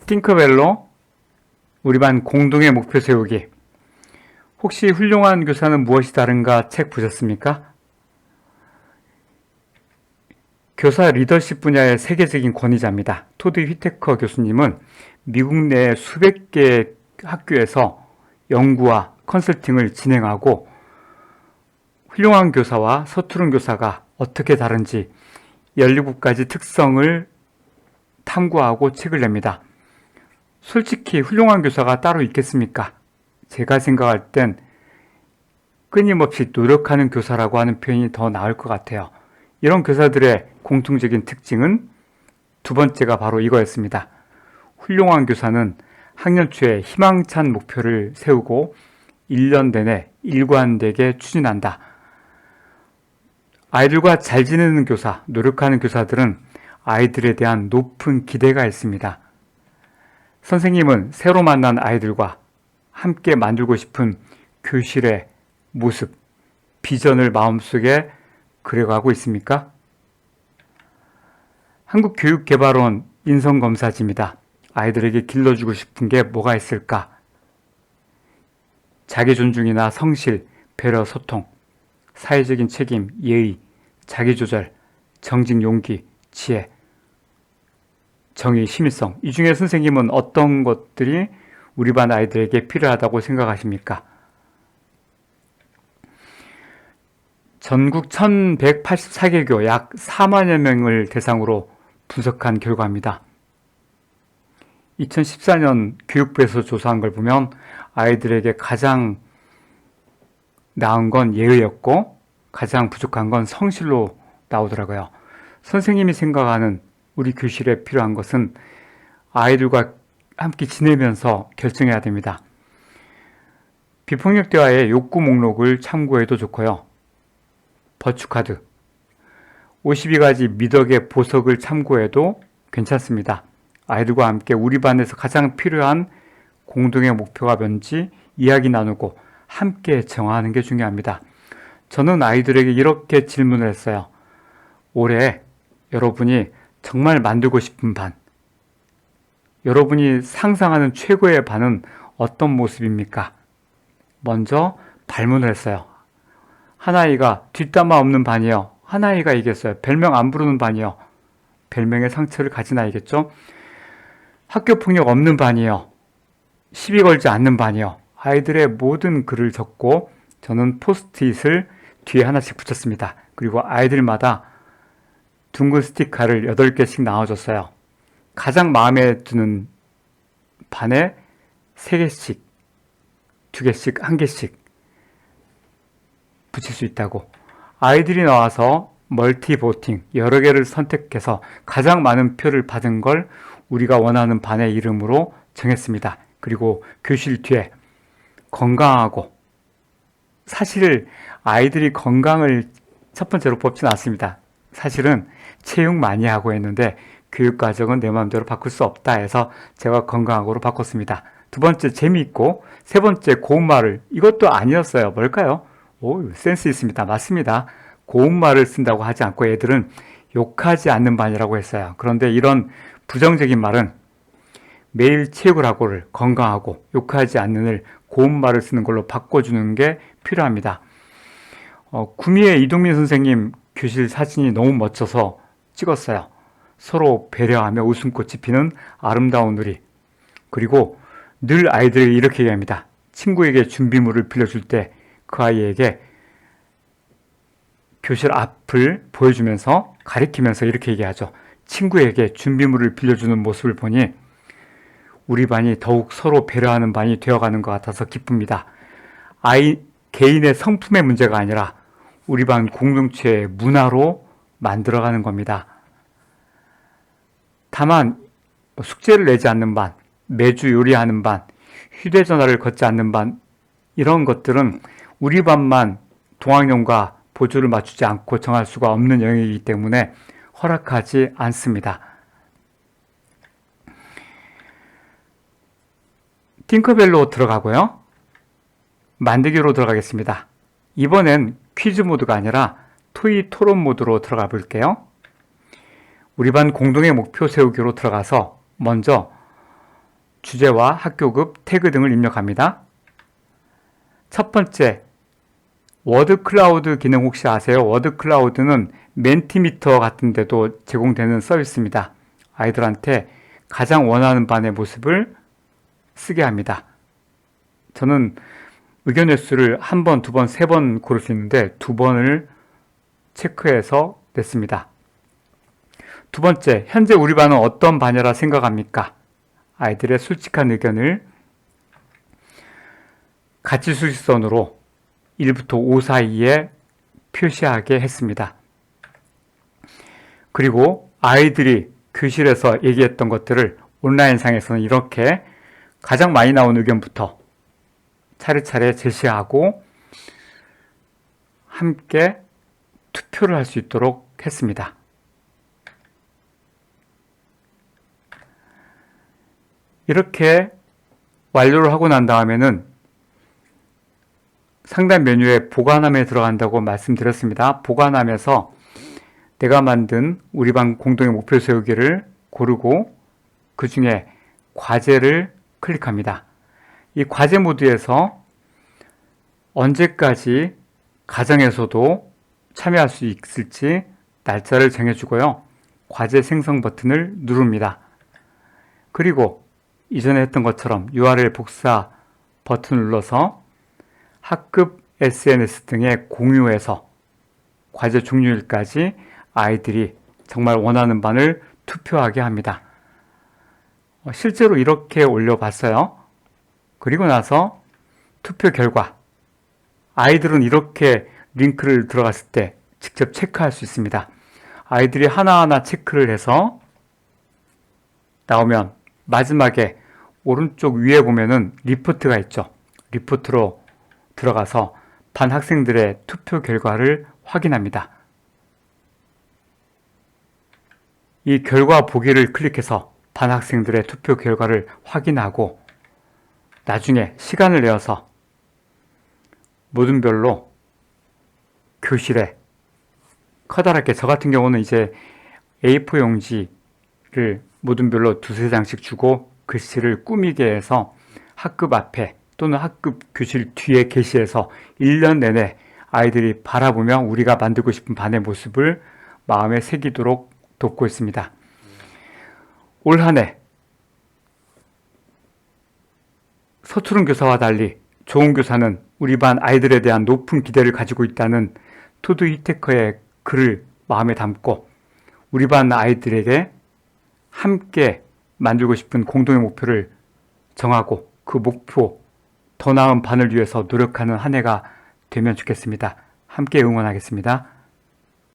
팅커벨로 우리 반 공동의 목표 세우기. 혹시 훌륭한 교사는 무엇이 다른가 책 보셨습니까? 교사 리더십 분야의 세계적인 권위자입니다. 토드 휘테커 교수님은 미국 내 수백 개의 학교에서 연구와 컨설팅을 진행하고 훌륭한 교사와 서투른 교사가 어떻게 다른지 17가지 특성을 탐구하고 책을 냅니다. 솔직히 훌륭한 교사가 따로 있겠습니까? 제가 생각할 땐 끊임없이 노력하는 교사라고 하는 표현이 더 나을 것 같아요. 이런 교사들의 공통적인 특징은 두 번째가 바로 이거였습니다. 훌륭한 교사는 학년 초에 희망찬 목표를 세우고 1년 내내 일관되게 추진한다. 아이들과 잘 지내는 교사, 노력하는 교사들은 아이들에 대한 높은 기대가 있습니다. 선생님은 새로 만난 아이들과 함께 만들고 싶은 교실의 모습, 비전을 마음속에 그려가고 있습니까? 한국교육개발원 인성검사지입니다. 아이들에게 길러주고 싶은 게 뭐가 있을까? 자기존중이나 성실, 배려, 소통, 사회적인 책임, 예의, 자기조절, 정직, 용기, 지혜, 정의, 심의성. 이 중에 선생님은 어떤 것들이 우리 반 아이들에게 필요하다고 생각하십니까? 전국 1184개교 약 4만여 명을 대상으로 분석한 결과입니다. 2014년 교육부에서 조사한 걸 보면 아이들에게 가장 나은 건 예의였고 가장 부족한 건 성실로 나오더라고요. 선생님이 생각하는 우리 교실에 필요한 것은 아이들과 함께 지내면서 결정해야 됩니다. 비폭력 대화의 욕구 목록을 참고해도 좋고요. 버추카드, 52가지 미덕의 보석을 참고해도 괜찮습니다. 아이들과 함께 우리 반에서 가장 필요한 공동의 목표가 뭔지 이야기 나누고 함께 정하는 게 중요합니다. 저는 아이들에게 이렇게 질문을 했어요. 올해 여러분이 정말 만들고 싶은 반, 여러분이 상상하는 최고의 반은 어떤 모습입니까? 먼저 발문을 했어요. 하나이가 뒷담화 없는 반이요. 하나이가 이겼어요. 별명 안 부르는 반이요. 별명의 상처를 가진 아이겠죠? 학교폭력 없는 반이요. 시비 걸지 않는 반이요. 아이들의 모든 글을 적고 저는 포스트잇을 뒤에 하나씩 붙였습니다. 그리고 아이들마다 둥근 스티커를 8개씩 나눠줬어요. 가장 마음에 드는 반에 3개씩, 2개씩, 1개씩 붙일 수 있다고. 아이들이 나와서 멀티보팅, 여러 개를 선택해서 가장 많은 표를 받은 걸 우리가 원하는 반의 이름으로 정했습니다. 그리고 교실 뒤에 건강하고, 사실 아이들이 건강을 첫 번째로 뽑진 않습니다. 사실은 체육 많이 하고 했는데 교육과정은 내 마음대로 바꿀 수 없다 해서 제가 건강하고로 바꿨습니다. 두 번째 재미있고, 세 번째 고운말을, 이것도 아니었어요. 뭘까요? 오, 센스 있습니다. 맞습니다. 고운말을 쓴다고 하지 않고 애들은 욕하지 않는 반이라고 했어요. 그런데 이런 부정적인 말은 매일 체육을 하고를 건강하고 욕하지 않는을 고운말을 쓰는 걸로 바꿔주는 게 필요합니다. 구미의 이동민 선생님 교실 사진이 너무 멋져서 찍었어요. 서로 배려하며 웃음꽃이 피는 아름다운 우리. 그리고 늘 아이들에게 이렇게 얘기합니다. 친구에게 준비물을 빌려줄 때 그 아이에게 교실 앞을 보여주면서 가리키면서 이렇게 얘기하죠. 친구에게 준비물을 빌려주는 모습을 보니 우리 반이 더욱 서로 배려하는 반이 되어가는 것 같아서 기쁩니다. 아이 개인의 성품의 문제가 아니라 우리 반 공동체의 문화로 만들어가는 겁니다. 다만 숙제를 내지 않는 반, 매주 요리하는 반, 휴대전화를 걷지 않는 반, 이런 것들은 우리 반만 동학년과 보조를 맞추지 않고 정할 수가 없는 영역이기 때문에 허락하지 않습니다. 팅커벨로 들어가고요. 만들기로 들어가겠습니다. 이번엔 퀴즈 모드가 아니라 토의 토론 모드로 들어가 볼게요. 우리 반 공동의 목표 세우기로 들어가서 먼저 주제와 학교급, 태그 등을 입력합니다. 첫 번째, 워드 클라우드 기능 혹시 아세요? 워드 클라우드는 멘티미터 같은 데도 제공되는 서비스입니다. 아이들한테 가장 원하는 반의 모습을 쓰게 합니다. 저는 의견 횟수를 한 번, 두 번, 세 번 고를 수 있는데 두 번을 체크해서 냈습니다. 두 번째, 현재 우리 반은 어떤 반이라 생각합니까? 아이들의 솔직한 의견을 가치 수식선으로 1부터 5 사이에 표시하게 했습니다. 그리고 아이들이 교실에서 얘기했던 것들을 온라인상에서는 이렇게 가장 많이 나온 의견부터 차례차례 제시하고 함께 투표를 할 수 있도록 했습니다. 이렇게 완료를 하고 난 다음에는 상단 메뉴에 보관함에 들어간다고 말씀드렸습니다. 보관함에서 내가 만든 우리 반 공동의 목표 세우기를 고르고 그 중에 과제를 클릭합니다. 이 과제 모드에서 언제까지 가정에서도 참여할 수 있을지 날짜를 정해주고요. 과제 생성 버튼을 누릅니다. 그리고 이전에 했던 것처럼 URL 복사 버튼을 눌러서 학급 SNS 등에 공유해서 과제 종료일까지 아이들이 정말 원하는 반을 투표하게 합니다. 실제로 이렇게 올려봤어요. 그리고 나서 투표 결과, 아이들은 이렇게 링크를 들어갔을 때 직접 체크할 수 있습니다. 아이들이 하나하나 체크를 해서 나오면 마지막에 오른쪽 위에 보면은 리포트가 있죠. 리포트로 들어가서 반 학생들의 투표 결과를 확인합니다. 이 결과 보기를 클릭해서 반 학생들의 투표 결과를 확인하고 나중에 시간을 내어서 모둠별로 교실에 커다랗게, 저 같은 경우는 이제 A4 용지를 모둠별로 두세 장씩 주고 글씨를 꾸미게 해서 학급 앞에 또는 학급 교실 뒤에 게시해서 1년 내내 아이들이 바라보며 우리가 만들고 싶은 반의 모습을 마음에 새기도록 돕고 있습니다. 올 한 해 서투른 교사와 달리 좋은 교사는 우리 반 아이들에 대한 높은 기대를 가지고 있다는 토드 히테커의 글을 마음에 담고 우리 반 아이들에게 함께 만들고 싶은 공동의 목표를 정하고 그 목표, 더 나은 반을 위해서 노력하는 한 해가 되면 좋겠습니다. 함께 응원하겠습니다.